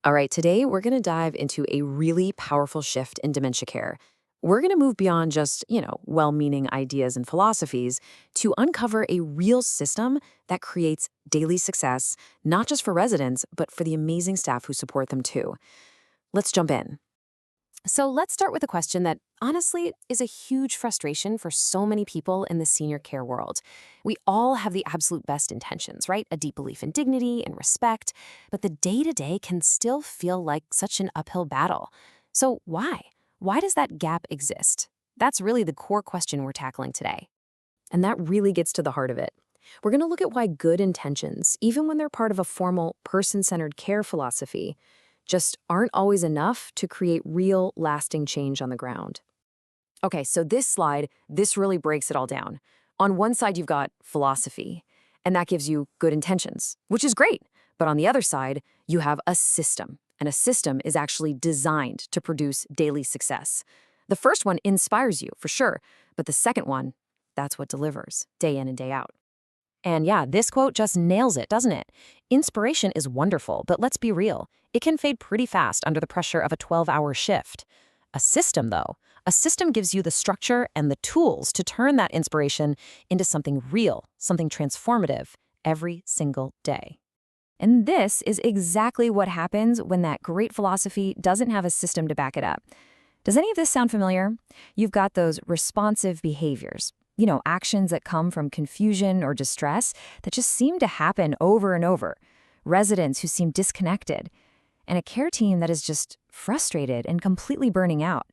All right, today we're going to dive into a really powerful shift in dementia care. We're going to move beyond just, well meaning ideas and philosophies to uncover a real system that creates daily success, not just for residents, but for the amazing staff who support them too. Let's jump in. So let's start with a question that honestly is a huge frustration for so many people in the senior care world. We all have the absolute best intentions, right? A deep belief in dignity and respect, but the day-to-day can still feel like such an uphill battle. So why? Why does that gap exist? That's really the core question we're tackling today. And that really gets to the heart of it. We're going to look at why good intentions, even when they're part of a formal person-centered care philosophy, just aren't always enough to create real, lasting change on the ground. Okay, so this really breaks it all down. On one side, you've got philosophy, and that gives you good intentions, which is great. But on the other side, you have a system, and a system is actually designed to produce daily success. The first one inspires you, for sure, but the second one, that's what delivers, day in and day out. And yeah, this quote just nails it, doesn't it? Inspiration is wonderful, but let's be real. It can fade pretty fast under the pressure of a 12-hour shift. A system, though, a system gives you the structure and the tools to turn that inspiration into something real, something transformative, every single day. And this is exactly what happens when that great philosophy doesn't have a system to back it up. Does any of this sound familiar? You've got those responsive behaviors. Actions that come from confusion or distress that just seem to happen over and over. Residents who seem disconnected. And a care team that is just frustrated and completely burning out.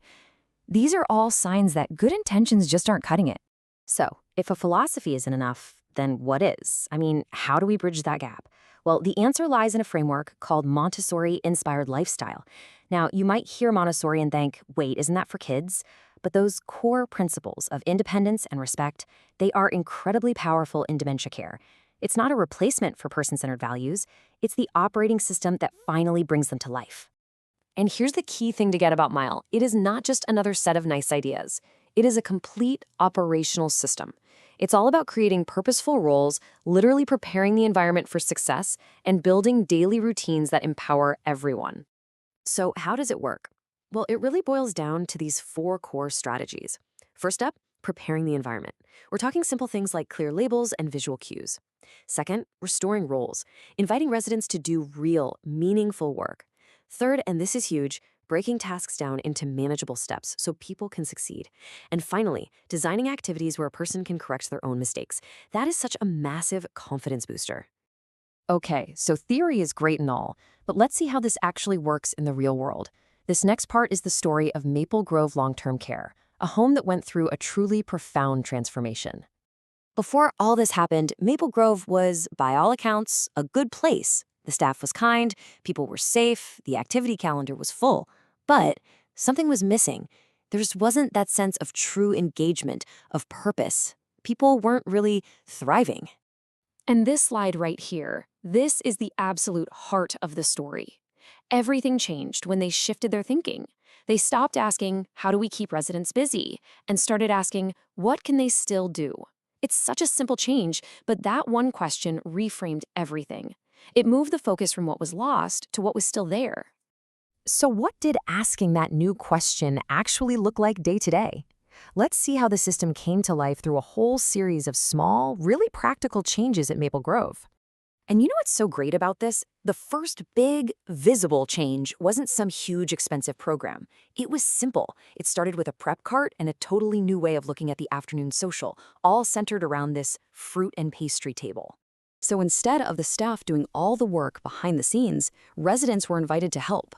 These are all signs that good intentions just aren't cutting it. So, if a philosophy isn't enough, then what is? How do we bridge that gap? Well, the answer lies in a framework called Montessori-inspired lifestyle. Now, you might hear Montessori and think, wait, isn't that for kids? But those core principles of independence and respect, they are incredibly powerful in dementia care. It's not a replacement for person-centered values. It's the operating system that finally brings them to life. And here's the key thing to get about Mile. It is not just another set of nice ideas. It is a complete operational system. It's all about creating purposeful roles, literally preparing the environment for success, and building daily routines that empower everyone. So how does it work? Well, it really boils down to these 4 core strategies. First up, preparing the environment. We're talking simple things like clear labels and visual cues. Second, restoring roles, inviting residents to do real, meaningful work. Third, and this is huge, breaking tasks down into manageable steps so people can succeed. And finally, designing activities where a person can correct their own mistakes. That is such a massive confidence booster. Okay, so theory is great and all, but let's see how this actually works in the real world. This next part is the story of Maple Grove Long-Term Care, a home that went through a truly profound transformation. Before all this happened, Maple Grove was, by all accounts, a good place. The staff was kind, people were safe, the activity calendar was full. But something was missing. There just wasn't that sense of true engagement, of purpose. People weren't really thriving. And this slide right here, this is the absolute heart of the story. Everything changed when they shifted their thinking. They stopped asking, how do we keep residents busy? And started asking, what can they still do? It's such a simple change, but that one question reframed everything. It moved the focus from what was lost to what was still there. So what did asking that new question actually look like day to day? Let's see how the system came to life through a whole series of small, really practical changes at Maple Grove. And you know what's so great about this? The first big, visible change wasn't some huge, expensive program. It was simple. It started with a prep cart and a totally new way of looking at the afternoon social, all centered around this fruit and pastry table. So instead of the staff doing all the work behind the scenes, residents were invited to help.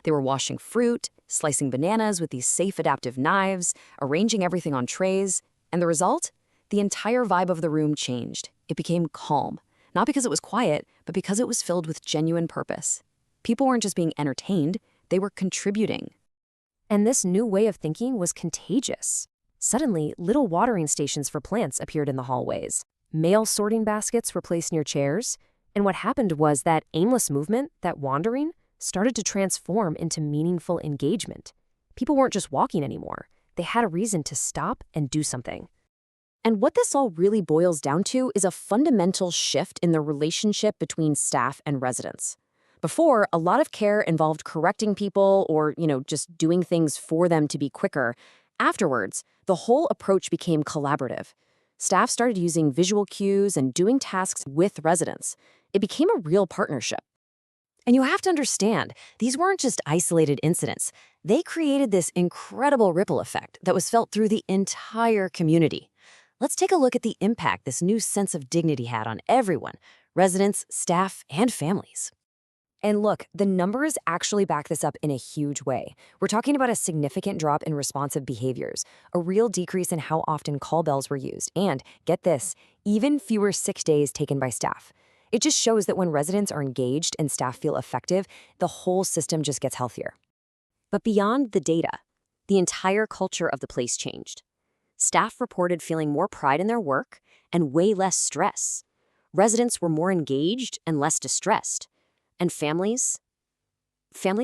They were washing fruit, slicing bananas with these safe adaptive knives, arranging everything on trays, and the result? The entire vibe of the room changed. It became calm. Not because it was quiet, but because it was filled with genuine purpose. People weren't just being entertained, they were contributing. And this new way of thinking was contagious. Suddenly, little watering stations for plants appeared in the hallways. Mail sorting baskets were placed near chairs. And what happened was that aimless movement, that wandering, started to transform into meaningful engagement. People weren't just walking anymore. They had a reason to stop and do something. And what this all really boils down to is a fundamental shift in the relationship between staff and residents. Before, a lot of care involved correcting people or, just doing things for them to be quicker. Afterwards, the whole approach became collaborative. Staff started using visual cues and doing tasks with residents. It became a real partnership. And you have to understand, these weren't just isolated incidents. They created this incredible ripple effect that was felt through the entire community. Let's take a look at the impact this new sense of dignity had on everyone, residents, staff, and families. And look, the numbers actually back this up in a huge way. We're talking about a significant drop in responsive behaviors, a real decrease in how often call bells were used, and, get this, even fewer sick days taken by staff. It just shows that when residents are engaged and staff feel effective, the whole system just gets healthier. But beyond the data, the entire culture of the place changed. Staff reported feeling more pride in their work and way less stress. Residents were more engaged and less distressed. And families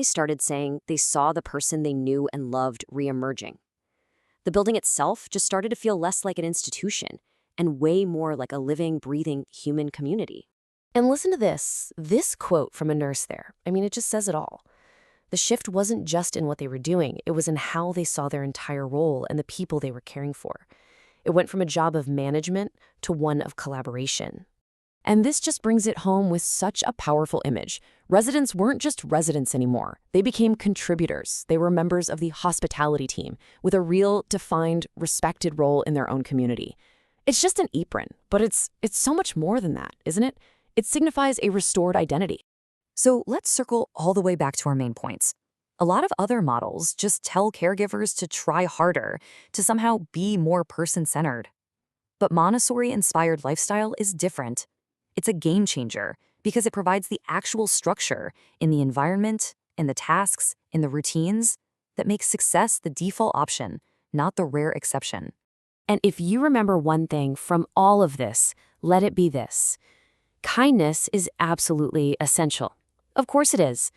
started saying they saw the person they knew and loved reemerging. The building itself just started to feel less like an institution and way more like a living, breathing human community. And listen to this quote from a nurse there. It just says it all. The shift wasn't just in what they were doing, it was in how they saw their entire role and the people they were caring for. It went from a job of management to one of collaboration. And this just brings it home with such a powerful image. Residents weren't just residents anymore. They became contributors. They were members of the hospitality team with a real, defined, respected role in their own community. It's just an apron, but it's so much more than that, isn't it? It signifies a restored identity. So let's circle all the way back to our main points. A lot of other models just tell caregivers to try harder, to somehow be more person-centered. But Montessori-inspired lifestyle is different. It's a game changer because it provides the actual structure in the environment, in the tasks, in the routines that makes success the default option, not the rare exception. And if you remember one thing from all of this, let it be this. Kindness is absolutely essential. Of course it is.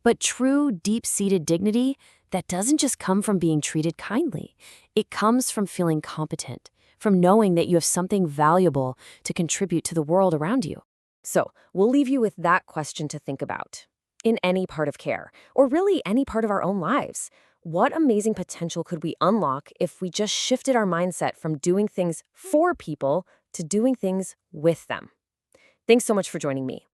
But true, deep-seated dignity, that doesn't just come from being treated kindly. It comes from feeling competent, from knowing that you have something valuable to contribute to the world around you. So, we'll leave you with that question to think about. In any part of care, or really any part of our own lives, what amazing potential could we unlock if we just shifted our mindset from doing things for people to doing things with them? Thanks so much for joining me.